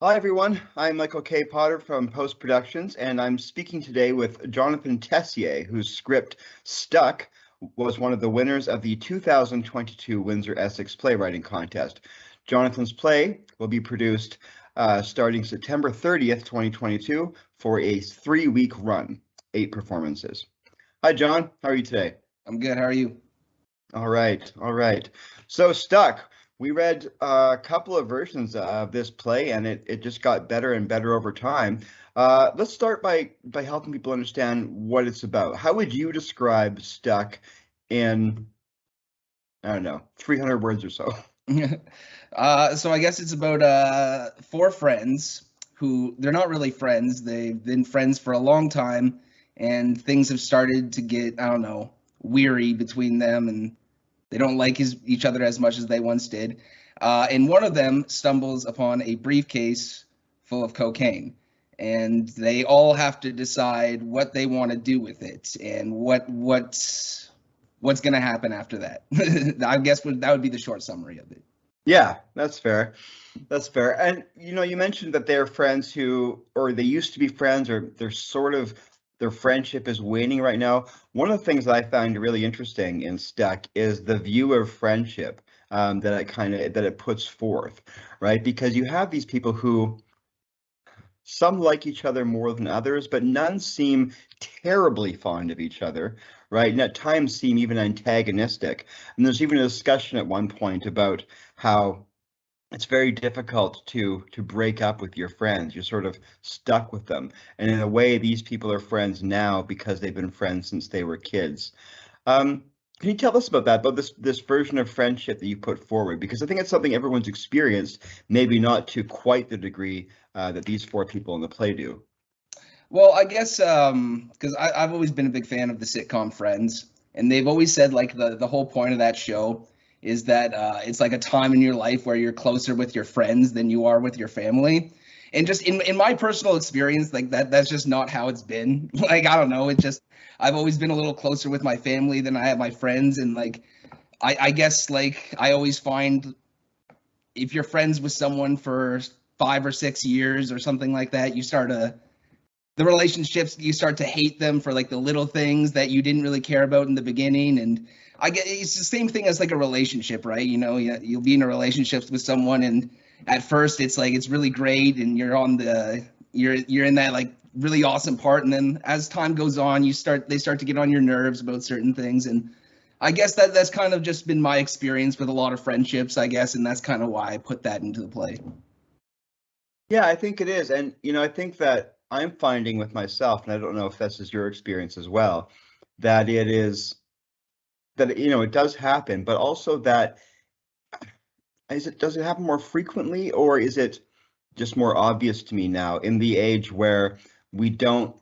Hi everyone, I'm Michael K. Potter from Post Productions, and I'm speaking today with Jonathan Tessier, whose script Stuck was one of the winners of the 2022 Windsor Essex Playwriting Contest. Jonathan's play will be produced starting September 30th, 2022 for a 3-week run, 8 performances. Hi John, how are you today? I'm good. How are you? All right. So Stuck, we read a couple of versions of this play, and it just got better and better over time. Let's start by helping people understand what it's about. How would you describe Stuck in, I don't know, 300 words or so? So I guess it's about 4 friends who they're not really friends. They've been friends for a long time, and things have started to get, I don't know, weary between them, and they don't like each other as much as they once did. And one of them stumbles upon a briefcase full of cocaine, and they all have to decide what they want to do with it and what's going to happen after that. I guess that would be the short summary of it. Yeah, that's fair. That's fair. And you mentioned that they're friends who, or they used to be friends, or their friendship is waning right now. One of the things that I found really interesting in Stuck is the view of friendship that it puts forth, right? Because you have these people who some like each other more than others, but none seem terribly fond of each other, right? And at times seem even antagonistic. And there's even a discussion at one point about how it's very difficult to break up with your friends. You're sort of stuck with them. And in a way, these people are friends now because they've been friends since they were kids. Can you tell us about this version of friendship that you put forward? Because I think it's something everyone's experienced, maybe not to quite the degree that these 4 people in the play do. Well, I guess because I've always been a big fan of the sitcom Friends, and they've always said like the whole point of that show is that it's like a time in your life where you're closer with your friends than you are with your family. And just in my personal experience, like that's just not how it's been. Like I don't know, it just I've always been a little closer with my family than I have my friends, and like I guess like I always find if you're friends with someone for 5 or 6 years or something like that, the relationships, you start to hate them for like the little things that you didn't really care about in the beginning. And I get it's the same thing as like a relationship, right? You'll be in a relationship with someone, and at first it's like it's really great, and you're in that like really awesome part, and then as time goes on, they start to get on your nerves about certain things. And I guess that's kind of just been my experience with a lot of friendships, I guess, and that's kind of why I put that into the play. Yeah, I think it is. And, I think that I'm finding with myself, and I don't know if this is your experience as well, that it does happen, but also that does it happen more frequently, or is it just more obvious to me now in the age where we don't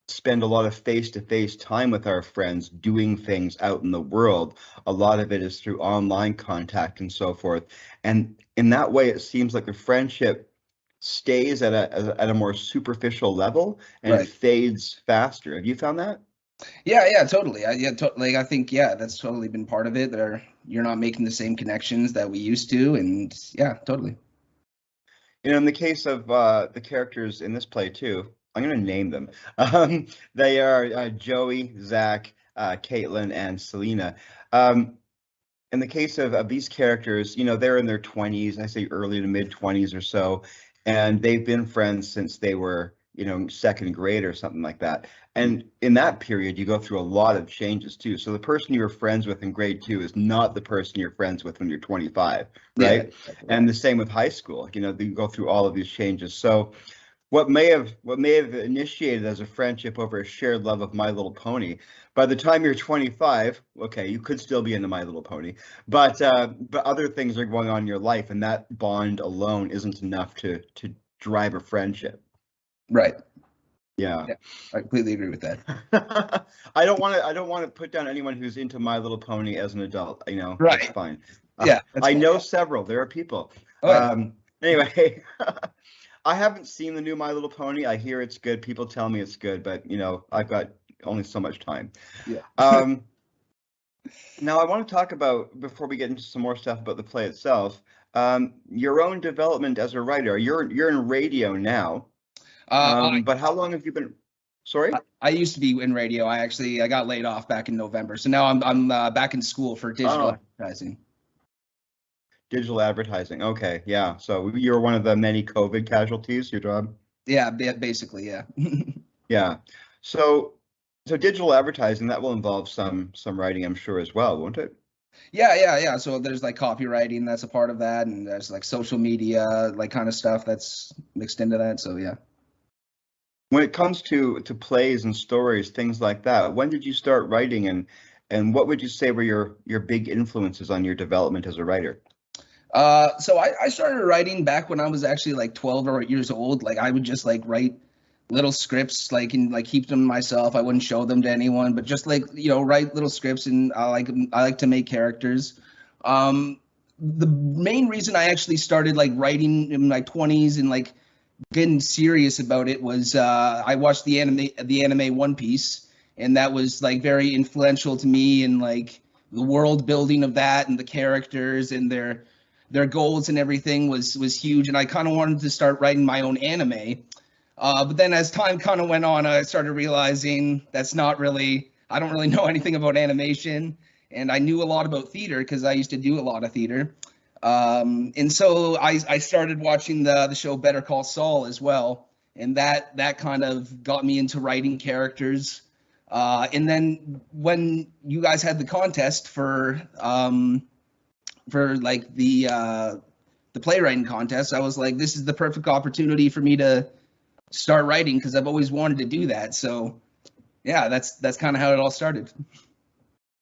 spend a lot of face-to-face time with our friends doing things out in the world? A lot of it is through online contact and so forth. And in that way, it seems like the friendship stays at a more superficial level, and it Right. fades faster. Have you found that? Yeah, totally. Like I think that's totally been part of it. You're not making the same connections that we used to, and yeah, totally. In the case of the characters in this play too, I'm going to name them. They are Joey, Zach, Caitlin, and Selena. Um, in the case of these characters, they're in their 20s, I say early to mid 20s or so, and they've been friends since they were, second grade or something like that. And in that period, you go through a lot of changes too. So the person you were friends with in grade 2 is not the person you're friends with when you're 25, Yeah, right? exactly. And the same with high school. You go through all of these changes. So what may have initiated as a friendship over a shared love of My Little Pony, by the time you're 25, okay, you could still be into My Little Pony, but other things are going on in your life, and that bond alone isn't enough to drive a friendship. Right. Yeah. Yeah, I completely agree with that. I don't want to put down anyone who's into My Little Pony as an adult. That's Right. fine. Yeah, that's I cool. know several. There are people. Oh yeah. Anyway, I haven't seen the new My Little Pony. I hear it's good. People tell me it's good, but I've got only so much time. Yeah. Um, Now, I want to talk about, before we get into some more stuff about the play itself, your own development as a writer. You're in radio now, I but how long have you been? Sorry? I used to be in radio. I got laid off back in November, so now I'm back in school for digital Oh, advertising. digital advertising. Okay, yeah. So you're one of the many COVID casualties, your job? Yeah, basically, yeah. Yeah. So so digital advertising, that will involve some writing, I'm sure, as well, won't it? Yeah. So there's like copywriting that's a part of that, and there's like social media, like kind of stuff that's mixed into that. So yeah. When it comes to plays and stories, things like that, when did you start writing, and what would you say were your big influences on your development as a writer? So I started writing back when I was actually like 12 or years old. Like I would just like write little scripts, like and like keep them myself. I wouldn't show them to anyone, but just like write little scripts, and I like to make characters. The main reason I actually started like writing in my 20s and like getting serious about it was I watched the anime One Piece, and that was like very influential to me, and like the world building of that and the characters and their goals and everything was huge, and I kind of wanted to start writing my own anime. But then as time kind of went on, I started realizing that's not really, I don't really know anything about animation. And I knew a lot about theater because I used to do a lot of theater. And so I started watching the show Better Call Saul as well. And that kind of got me into writing characters. And then when you guys had the contest for like the playwriting contest, I was like, this is the perfect opportunity for me to start writing because I've always wanted to do that. So yeah, that's kind of how it all started.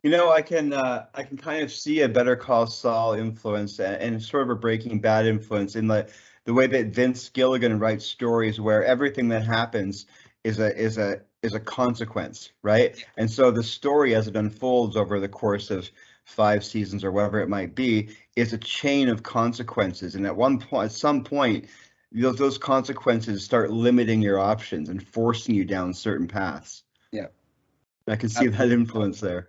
I can kind of see a Better Call Saul influence and sort of a Breaking Bad influence in the way that Vince Gilligan writes stories where everything that happens is a consequence, right? And so the story as it unfolds over the course of 5 seasons or whatever it might be is a chain of consequences. And at some point, those consequences start limiting your options and forcing you down certain paths. Yeah. I can see that influence there.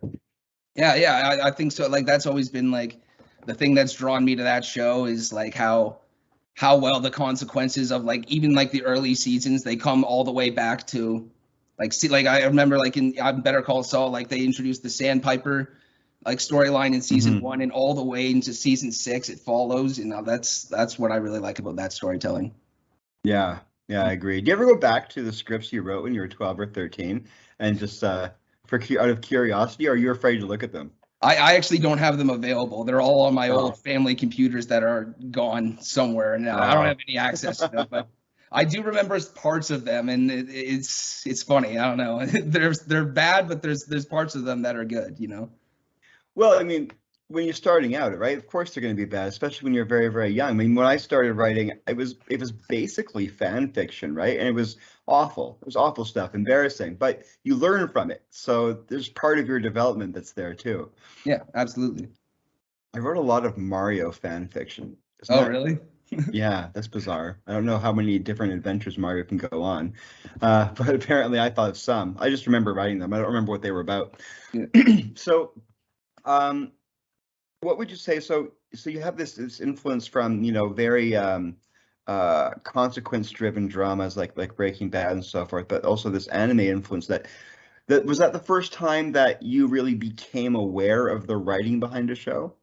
Yeah, I think so. Like that's always been like the thing that's drawn me to that show is like how well the consequences of like even like the early seasons they come all the way back to like see like I remember like in Better Call Saul like they introduced the Sandpiper like storyline in season 1 and all the way into season 6 it follows, and that's what I really like about that storytelling. Yeah, I agree. Do you ever go back to the scripts you wrote when you were 12 or 13 and just out of curiosity, or are you afraid to look at them? I actually don't have them available. They're all on my old family computers that are gone somewhere, and I don't have any access to them. But I do remember parts of them, and it's funny. I don't know. They're bad, but there's parts of them that are good. Well, I mean, when you're starting out, right? Of course they're going to be bad, especially when you're very, very young. I mean, when I started writing, it was basically fan fiction, right? And it was awful. It was awful stuff, embarrassing, but you learn from it. So there's part of your development that's there too. Yeah, absolutely. I wrote a lot of Mario fan fiction. Really? Yeah, that's bizarre. I don't know how many different adventures Mario can go on, but apparently I thought of some. I just remember writing them. I don't remember what they were about. Yeah. So, what would you say? So you have this influence from very consequence-driven dramas like Breaking Bad and so forth, but also this anime influence. That was that the first time that you really became aware of the writing behind a show?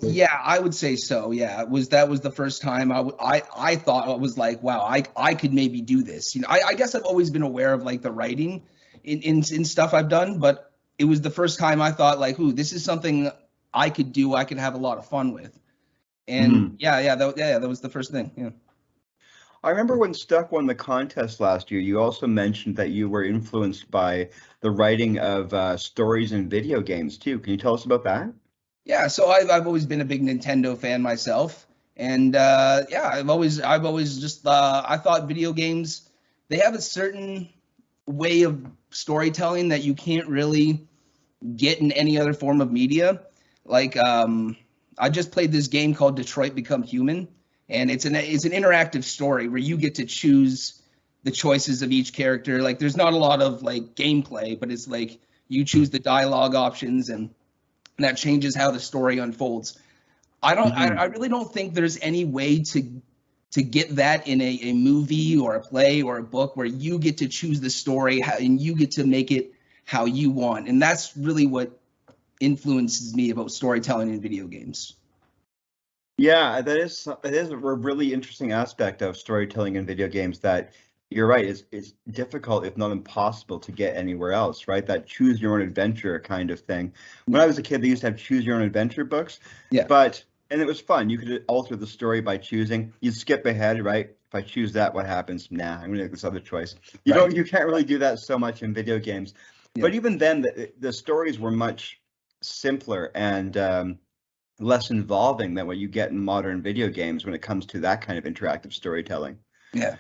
Yeah, I would say so. Yeah, that was the first time I thought I was like, wow, I could maybe do this. I guess I've always been aware of like the writing in stuff I've done, but it was the first time I thought like, ooh, this is something I could do. I could have a lot of fun with. And that was the first thing. Yeah. I remember when Stuck won the contest last year, you also mentioned that you were influenced by the writing of stories in video games too. Can you tell us about that? Yeah, so I've always been a big Nintendo fan myself, and I've always just I thought video games they have a certain way of storytelling that you can't really get in any other form of media. Like I just played this game called Detroit Become Human, and it's an interactive story where you get to choose the choices of each character. Like there's not a lot of like gameplay, but it's like you choose the dialogue options, and that changes how the story unfolds. I really don't think there's any way to get that in a movie or a play or a book where you get to choose the story and you get to make it how you want. And that's really what influences me about storytelling in video games. Yeah, that is a really interesting aspect of storytelling in video games that you're right, is difficult, if not impossible, to get anywhere else, right? That choose your own adventure kind of thing. When I was a kid, they used to have choose your own adventure books. Yeah. And it was fun. You could alter the story by choosing. You skip ahead, right? If I choose that, what happens? Nah, I'm gonna make this other choice. You can't really do that so much in video games. Yeah. But even then, the stories were much simpler and less involving than what you get in modern video games when it comes to that kind of interactive storytelling. Yeah.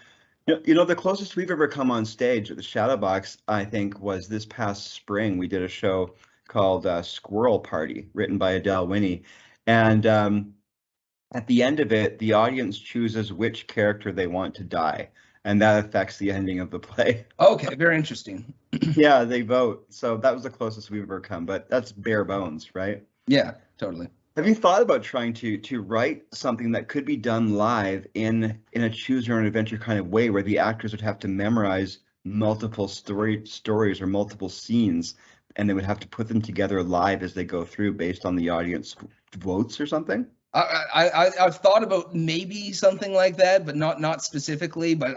The closest we've ever come on stage at the Shadowbox, I think, was this past spring. We did a show called Squirrel Party, written by Adele Winnie. And at the end of it, the audience chooses which character they want to die. And that affects the ending of the play. Okay, very interesting. Yeah, they vote. So that was the closest we've ever come, but that's bare bones, right? Yeah, totally. Have you thought about trying to write something that could be done live in a choose your own adventure kind of way, where the actors would have to memorize multiple stories or multiple scenes, and they would have to put them together live as they go through based on the audience votes or something? I've thought about maybe something like that, but not specifically. But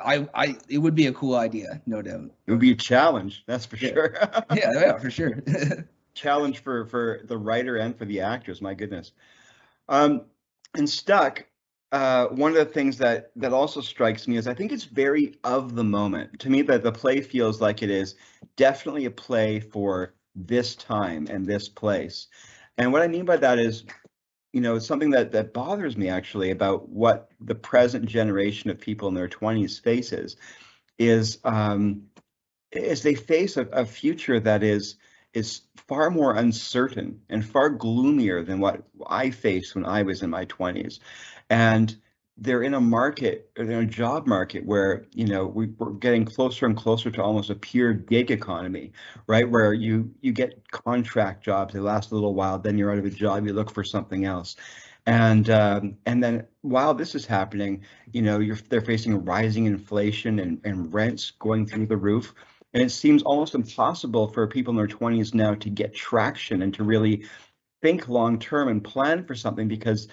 it would be a cool idea, no doubt. It would be a challenge, that's for sure. Yeah, for sure. Challenge for the writer and for the actors, my goodness. And Stuck, one of the things that also strikes me is I think it's very of the moment. To me, that the play feels like it is definitely a play for this time and this place. And what I mean by that is, it's something that bothers me actually about what the present generation of people in their 20s faces is they face a future that is far more uncertain and far gloomier than what I faced when I was in my 20s. And they're in a market, or they're in a job market where, we're getting closer and closer to almost a pure gig economy, right? Where you get contract jobs, they last a little while, then you're out of a job, you look for something else. And then while this is happening, they're facing rising inflation and rents going through the roof. And it seems almost impossible for people in their 20s now to get traction and to really think long term and plan for something, because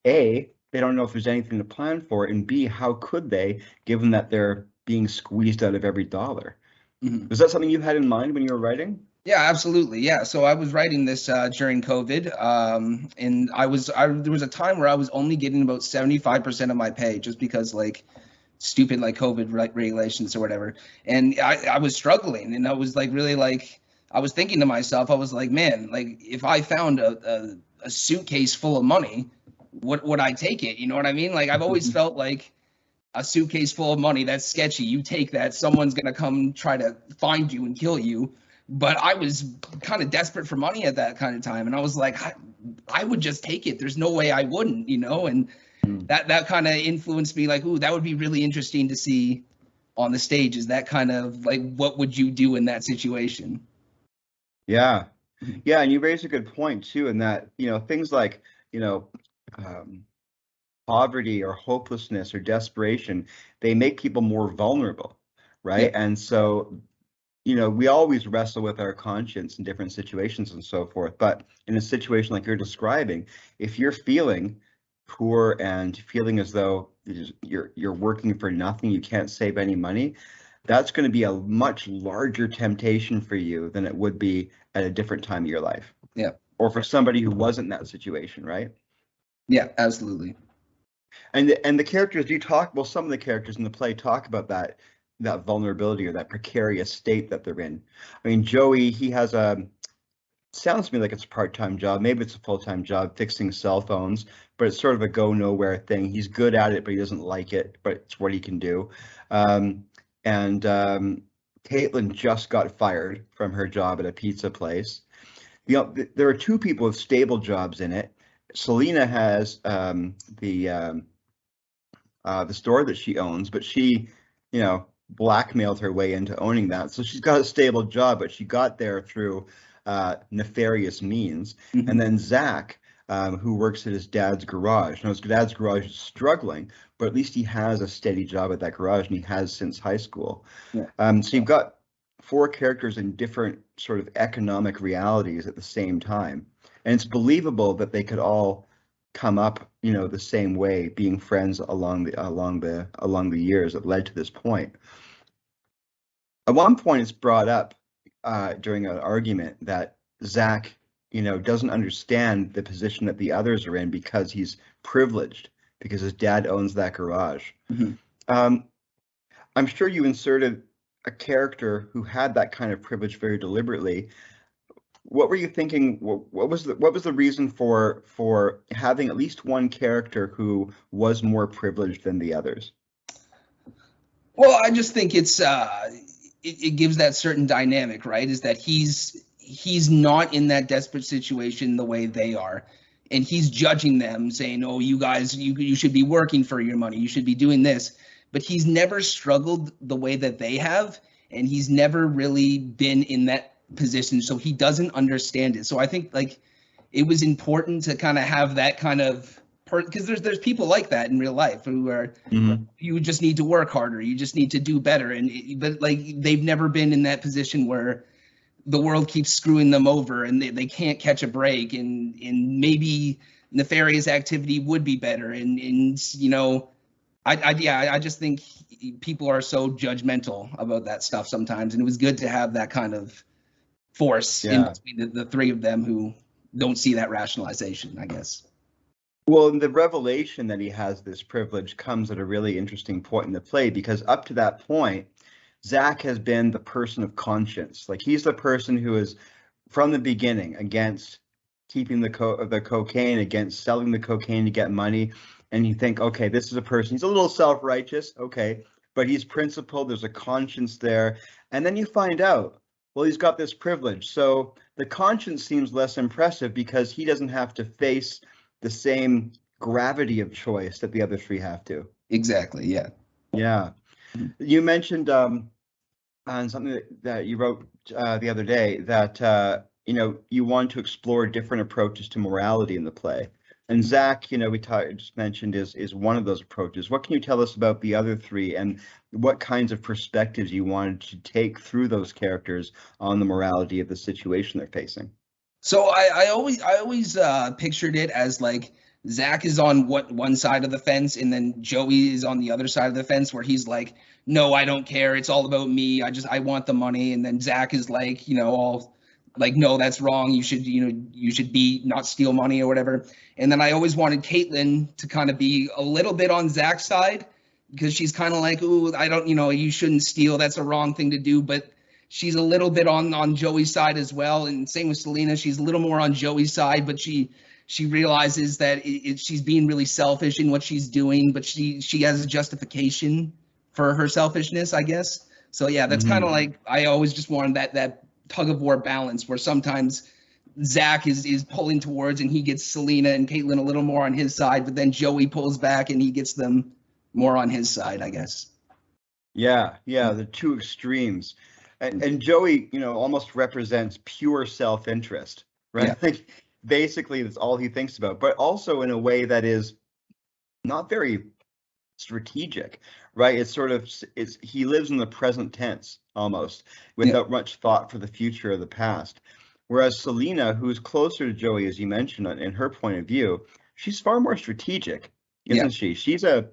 A, they don't know if there's anything to plan for, and B, how could they, given that they're being squeezed out of every dollar? Mm-hmm. Was that something you had in mind when you were writing? Yeah, absolutely. Yeah. So I was writing this during COVID, and there was a time where I was only getting about 75% of my pay, just because stupid COVID regulations or whatever. And I was struggling, and I was really I was thinking to myself, I was like, man, if I found a suitcase full of money, would I take it? You know what I mean? I've always felt like a suitcase full of money, that's sketchy. You take that, someone's going to come try to find you and kill you. But I was kind of desperate for money at that kind of time. And I was like, I would just take it. There's no way I wouldn't, and that kind of influenced me, ooh, that would be really interesting to see on the stage. Is that kind of what would you do in that situation? Yeah. Yeah. And you raised a good point too, in that, things like, poverty or hopelessness or desperation, they make people more vulnerable, right? Yeah. And so, we always wrestle with our conscience in different situations and so forth. But in a situation like you're describing, if you're feeling poor and feeling as though you're working for nothing, you can't save any money, that's going to be a much larger temptation for you than it would be at a different time of your life. Yeah. Or for somebody who wasn't in that situation, right? Yeah, absolutely. And the characters some of the characters in the play talk about that vulnerability or that precarious state that they're in. I mean, Joey, he has sounds to me like it's a part-time job. Maybe it's a full-time job fixing cell phones, but it's sort of a go nowhere thing. He's good at it, but he doesn't like it, but it's what he can do. And Caitlin just got fired from her job at a pizza place. There are two people with stable jobs in it. Selena has the store that she owns, but she, blackmailed her way into owning that. So she's got a stable job, but she got there through nefarious means. Mm-hmm. And then Zach, who works at his dad's garage. Now, his dad's garage is struggling, but at least he has a steady job at that garage, and he has since high school. Yeah. So you've got 4 characters in different sort of economic realities at the same time. And it's believable that they could all come up, the same way, being friends along the years that led to this point. At one point, it's brought up during an argument that Zach, doesn't understand the position that the others are in because he's privileged, because his dad owns that garage. Mm-hmm. I'm sure you inserted a character who had that kind of privilege very deliberately. What were you thinking? What was the reason for having at least one character who was more privileged than the others? Well, I just think it gives that certain dynamic, right? Is that he's not in that desperate situation the way they are, and he's judging them, saying, "Oh, you guys, you should be working for your money. You should be doing this." But he's never struggled the way that they have, and he's never really been in that position, so he doesn't understand it. So I think it was important to kind of have that kind of because there's people like that in real life who are you just need to work harder, you just need to do better, but they've never been in that position where the world keeps screwing them over and they can't catch a break, and maybe nefarious activity would be better, and I just think people are so judgmental about that stuff sometimes, and it was good to have that kind of force in between the 3 of them who don't see that rationalization, I guess. Well, the revelation that he has this privilege comes at a really interesting point in the play, because up to that point, Zach has been the person of conscience. He's the person who is, from the beginning, against keeping the cocaine, against selling the cocaine to get money. And you think, okay, this is a person, he's a little self-righteous, okay, but he's principled, there's a conscience there. And then you find out, well, he's got this privilege. So the conscience seems less impressive because he doesn't have to face the same gravity of choice that the other 3 have to. Exactly, yeah. Yeah. You mentioned on something that you wrote the other day that, you want to explore different approaches to morality in the play. And Zach, we just mentioned is one of those approaches. What can you tell us about the other 3 and what kinds of perspectives you wanted to take through those characters on the morality of the situation they're facing? So I always pictured it as Zach is on one side of the fence, and then Joey is on the other side of the fence, where he's like, no, I don't care. It's all about me. I want the money. And then Zach is all no, that's wrong. You should be not steal money or whatever. And then I always wanted Caitlin to kind of be a little bit on Zach's side, because she's kind of like, ooh, I don't, you shouldn't steal. That's a wrong thing to do. But she's a little bit on Joey's side as well. And same with Selena. She's a little more on Joey's side, but she realizes that she's being really selfish in what she's doing, but she has a justification for her selfishness, I guess. So yeah, that's kind of I always just wanted that tug of war balance, where sometimes Zach is pulling towards and he gets Selena and Caitlin a little more on his side, but then Joey pulls back and he gets them more on his side, I guess. Yeah, the 2 extremes. And Joey, almost represents pure self-interest, right? Yeah. Basically, that's all he thinks about, but also in a way that is not very strategic, right? He lives in the present tense almost, without much thought for the future or the past. Whereas Selena, who's closer to Joey, as you mentioned, in her point of view, she's far more strategic, isn't she? She's a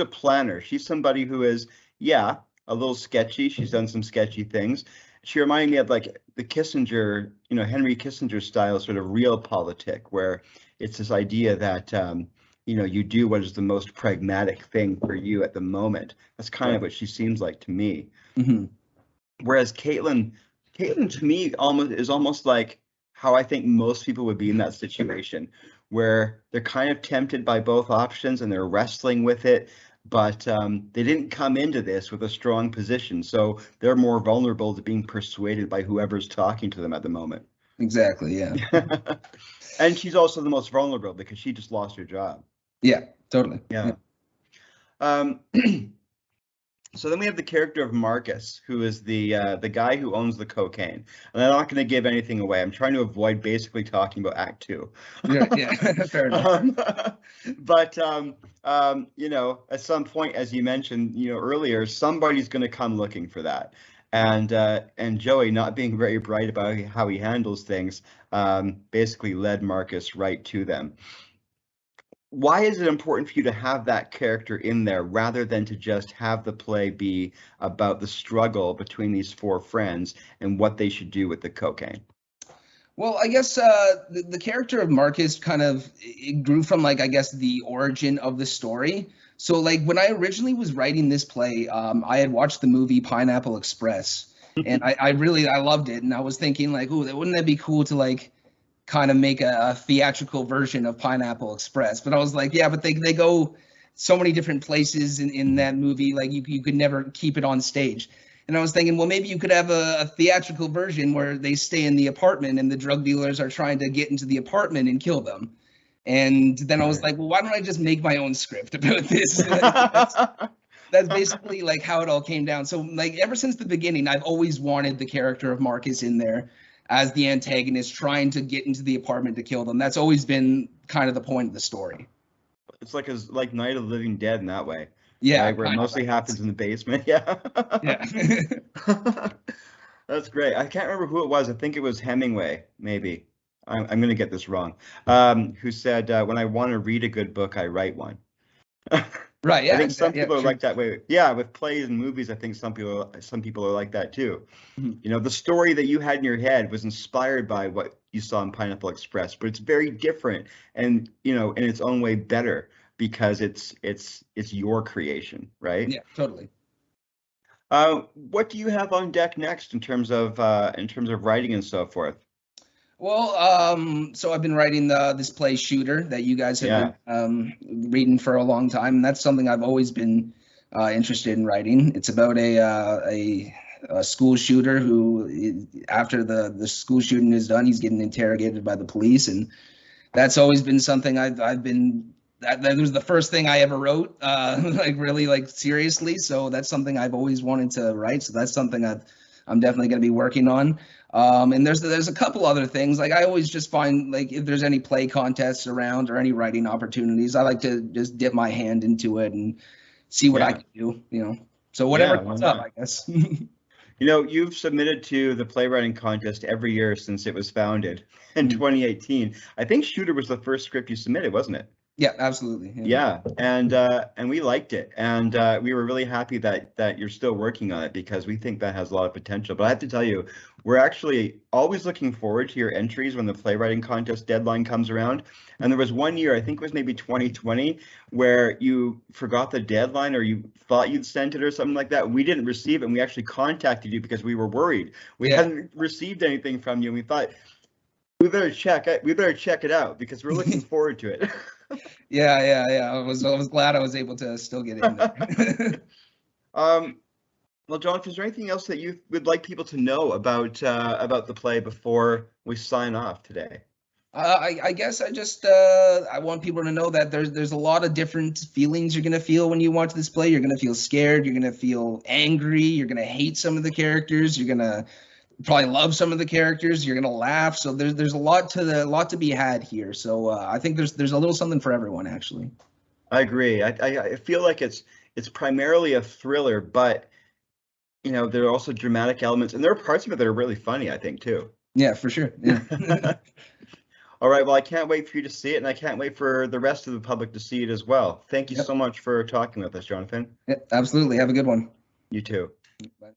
planner. She's somebody who is, a little sketchy. She's done some sketchy things. She reminded me of the Kissinger, Henry Kissinger style sort of realpolitik, where it's this idea that, you do what is the most pragmatic thing for you at the moment. That's kind of what she seems like to me. Mm-hmm. Whereas Caitlin to me is almost like how I think most people would be in that situation, where they're kind of tempted by both options and they're wrestling with it, but they didn't come into this with a strong position, so they're more vulnerable to being persuaded by whoever's talking to them at the moment. Exactly, yeah. And she's also the most vulnerable because she just lost her job. Yeah, totally. Yeah. So then we have the character of Marcus, who is the guy who owns the cocaine. And I'm not going to give anything away. I'm trying to avoid basically talking about Act Two. Yeah, fair enough. But you know, at some point, as you mentioned, you know, earlier, somebody's going to come looking for that. And Joey, not being very bright about how he handles things, basically led Marcus right to them. Why is it important for you to have that character in there rather than to just have the play be about the struggle between these four friends and what they should do with the cocaine? Well, I guess the character of Marcus kind of it grew from like I guess the origin of the story. So like when I originally was writing this play, I had watched the movie Pineapple Express, and I loved it, and I was thinking like, oh, wouldn't that be cool to like kind of make a theatrical version of Pineapple Express? But I was like, yeah, but they go so many different places in that movie, like you could never keep it on stage. And I was thinking, well, maybe you could have a theatrical version where they stay in the apartment and the drug dealers are trying to get into the apartment and kill them. And then I was like, well, why don't I just make my own script about this? That's basically like how it all came down. So like ever since the beginning, I've always wanted the character of Marcus in there as the antagonist trying to get into the apartment to kill them. That's always been kind of the point of the story. It's like Night of the Living Dead in that way. Yeah, right? Where it mostly happens in the basement. Yeah. Yeah. That's great. I can't remember who it was. I think it was Hemingway, maybe. I'm going to get this wrong. Who said, when I want to read a good book, I write one. Right. Yeah. I think some people are sure. like that way. Yeah, with plays and movies, I think some people are like that too. Mhm. You know, the story that you had in your head was inspired by what you saw in Pineapple Express, but it's very different and, you know, in its own way better because it's your creation, right? Yeah, totally. What do you have on deck next in terms of writing and so forth? Well, so I've been writing this play Shooter that you guys have Yeah. been reading for a long time, and that's something I've always been interested in writing. It's about a school shooter who, after the school shooting is done, he's getting interrogated by the police, and that's always been something I've been. That was the first thing I ever wrote, like really like seriously. So that's something I've always wanted to write. So that's something I'm definitely going to be working on. And there's a couple other things. Like I always just find like if there's any play contests around or any writing opportunities, I like to just dip my hand into it and see what I can do. You know, so whatever comes up, I guess. You know, you've submitted to the playwriting contest every year since it was founded in 2018. I think Shooter was the first script you submitted, wasn't it? Yeah, absolutely. Yeah, and we liked it, and we were really happy that you're still working on it because we think that has a lot of potential. But I have to tell you, we're actually always looking forward to your entries when the playwriting contest deadline comes around. And there was one year, I think it was maybe 2020, where you forgot the deadline or you thought you'd sent it or something like that. We didn't receive it, and we actually contacted you because we were worried. We hadn't received anything from you, and we thought we better check it. We better check it out because we're looking forward to it. Yeah. I was glad I was able to still get in there. Well, Jonathan, is there anything else that you would like people to know about the play before we sign off today? I guess I want people to know that there's a lot of different feelings you're gonna feel when you watch this play. You're gonna feel scared. You're gonna feel angry. You're gonna hate some of the characters. You're gonna probably love some of the characters. You're gonna laugh. So there's a lot to be had here. So I think there's a little something for everyone actually. I agree. I feel like it's primarily a thriller, but you know there are also dramatic elements, and there are parts of it that are really funny. I think too. Yeah, for sure. Yeah. All right. Well, I can't wait for you to see it, and I can't wait for the rest of the public to see it as well. Thank you so much for talking with us, Jonathan. Yeah, absolutely. Have a good one. You too. Bye.